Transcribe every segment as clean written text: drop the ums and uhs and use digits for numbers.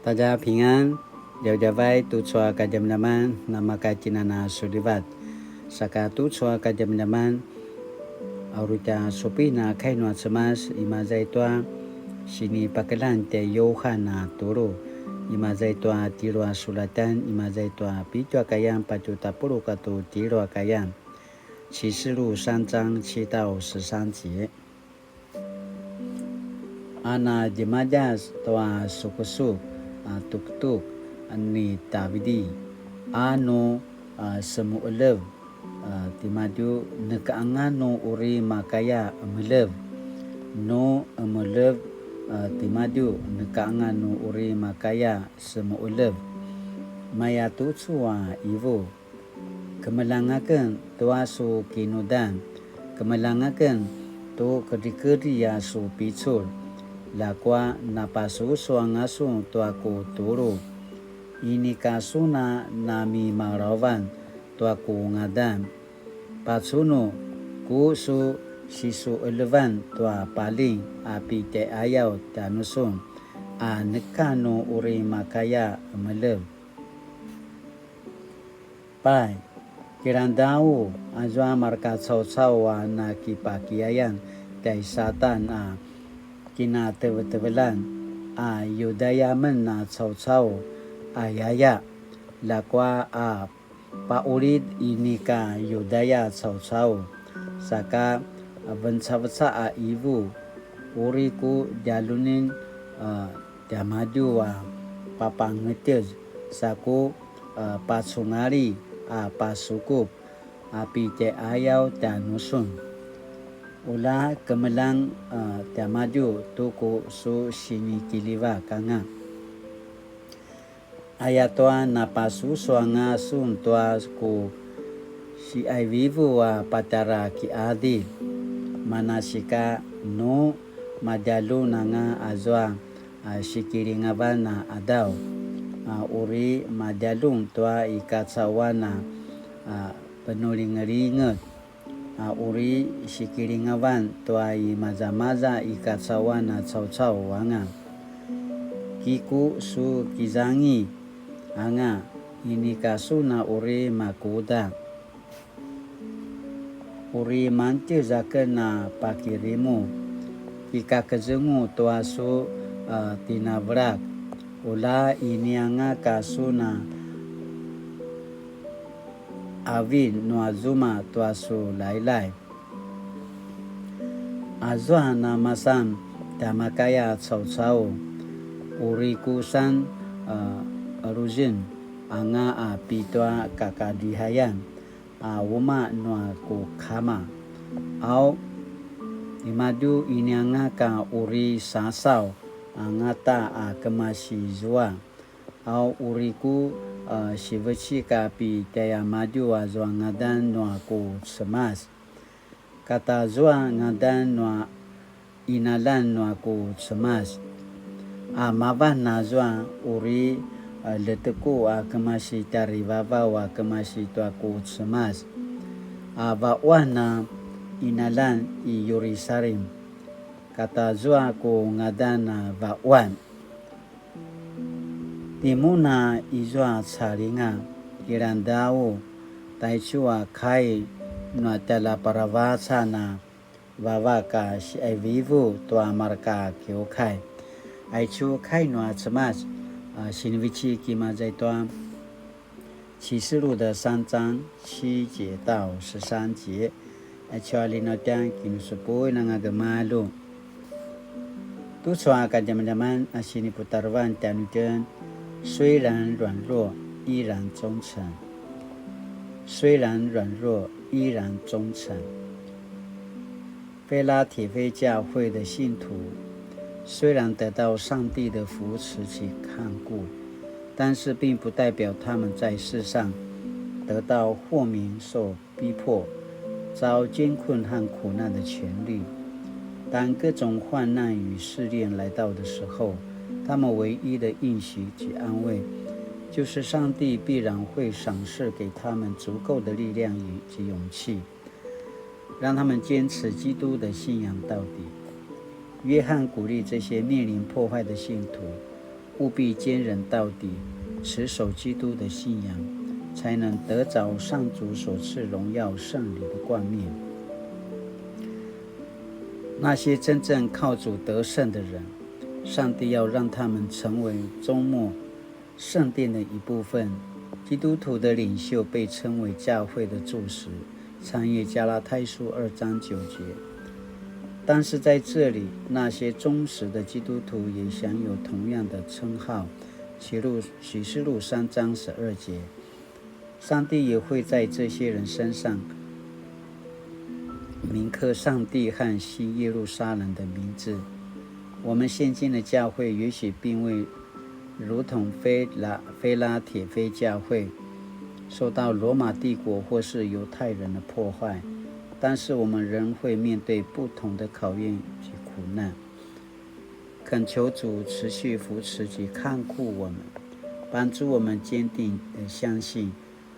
大家平安，了解vai tu chua kajam-jaman nama kajinana sulivat saka tu chua kajam-jaman auruja supina kainua semas ima zaitua sini pakalan te Yohana turu ima zaitua tirua sulatan ima zaitua pitua kayam pacuta puru katu tirua kayam 启示录3章7到13节。Ana jemajas toa sukusuk tuk-tuk ni Davidi ano semu'lev timaju nekaangano uri makaya melev no melev timaju nekaangano uri makaya semu'lev maya tutsua ivo kemelangakan tua su kinudan kemelangakan tu kedi-kedi ya su picul lakwa napasu suangasu tuaku turu ini kasuna nami marawan tuaku ngadan patsuno ku su sisu elevan tua paling api te ayaw tanusun a nekano uri makaya melev pai kirandau azwa marka tsau-tsau na kipakiayan tay satan kina tevelan yudaya men na tsau-tsau ayaya lakwa paulit ini ka yudaya tsau-tsau saka bensa-bensa ibu uriku jalunin damaju papangetes saku pasungari pasukup api te ayaw tanusun ula kemelang tamaju tuku su sini kiliva kanga ayatoa napasu suanga sun tua ku si ay vivu patara ki adil manasika no madalu nanga azwa sikiringaban na adaw uri madalung tua ikatsawana penuling-ringet uri sikiringawan tua maza-maza ikatsawana tsau-tsau wanga kiku su kizangi anga ini kasuna uri makuda uri mantir zakena pakirimu ika kezengu tua su tinabrak ula ini anga kasuna avin nuazuma tuasu lailai azwa na masam tamakaya tsau-tsau urikusan ruzin anga pitwa kakadihayan wuma nuaku kama au imadu ini anga ka uri sasau angata kemasi zua au uriku siveci kapi taya maju azwa ngadan nuaku semas kata zua ngadan nua inalan nuaku semas mabah na zua uri leteku kemasi tari baba kemasi tuaku semas bawah na inalan i Yerusalem kata zua ko ngadan vawan timuna izwa tsaringa kirandao taichua kai na tala paravasa na vavaka si ay vivu tua marka kiokai aichu kai no tsemas sinvichi kima zaitwa 启示录的3章7节到13节 actually no tiang kinusupoi nang agamalu tu chua kajam-jaman asini putarwan tianujen 虽然软弱依然忠诚虽然软弱依然忠诚菲拉铁非教会的信徒虽然得到上帝的扶持及看顾但是并不代表他们在世上得到豁免受逼迫遭艰困和苦难的权利当各种患难与试炼来到的时候他们唯一的应许及安慰就是上帝必然会赏赐给他们足够的力量及勇气让他们坚持基督的信仰到底约翰鼓励这些面临破坏的信徒务必坚忍到底，持守基督的信仰，才能得着上主所赐荣耀圣礼的冠冕。那些真正靠主得胜的人，上帝要让他们成为周末圣殿的一部分。基督徒的领袖被称为教会的柱石，参阅加拉太书2章9节。但是在这里，那些忠实的基督徒也享有同样的称号。启示录3章12节，上帝也会在这些人身上铭刻上帝和新耶路撒冷的名字。我们现今的教会也许并未如同菲拉铁非教会受到罗马帝国或是犹太人的破坏，但是我们仍会面对不同的考验及苦难。恳求主持续扶持及看顾我们，帮助我们坚定地相信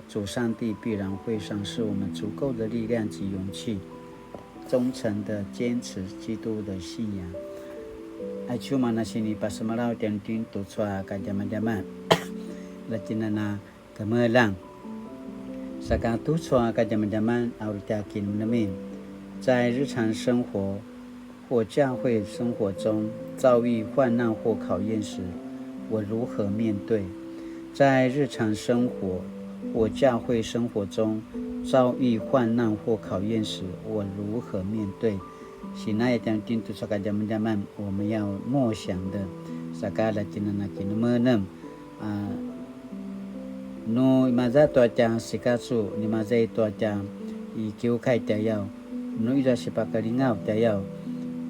主上帝必然会赏赐我们足够的力量及勇气，忠诚地坚持基督的信仰。爱chúa mà na sini pasamalau dan tin tu chua ka jaman-jaman la tinana kemelang saka tu chua ka jaman-jaman auritakin menemin。在日常生活或教会生活中遭遇患难或考验时，我如何面对？在日常生活或教会生活中遭遇患难或考验时，我如何面对？Sinaya yang tintu saka zaman-zaman我们要默想的saka latinana kinumenem no imaza tuaca sikasu nimaza tuaca ikiu kai tayao no ira sipakalingao tayao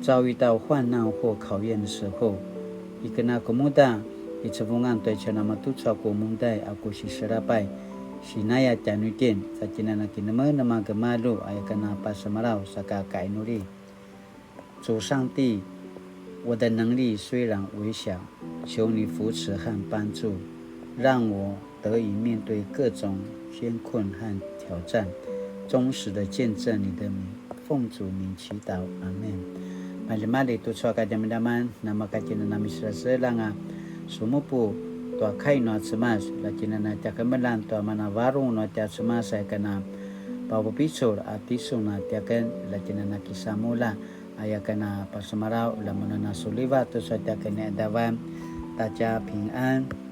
遭遇到患难或考验的时候ikena komuda itsavungan tuaca nama tu tsaku mundai aku siserapai sinaya tanutin sakinana kinumenem magamalu ayakana pasamarau saka kainuri。主上帝，我的能力虽然微小，求你扶持和帮助，让我得以面对各种艰困和挑战，忠实的见证你的名，奉主名祈祷，阿们。Mali-mali tu soal kajaman-jaman, nama kacina nami serang sumupu tua kai no cemas, lacina na cakamelan tua mana warung no tia cemas saya kena bawa pisur atisu na tiakan lacina na kisamula ayakana pasamarau lamuna na suliva tu sa tiakan dawan taja 平安。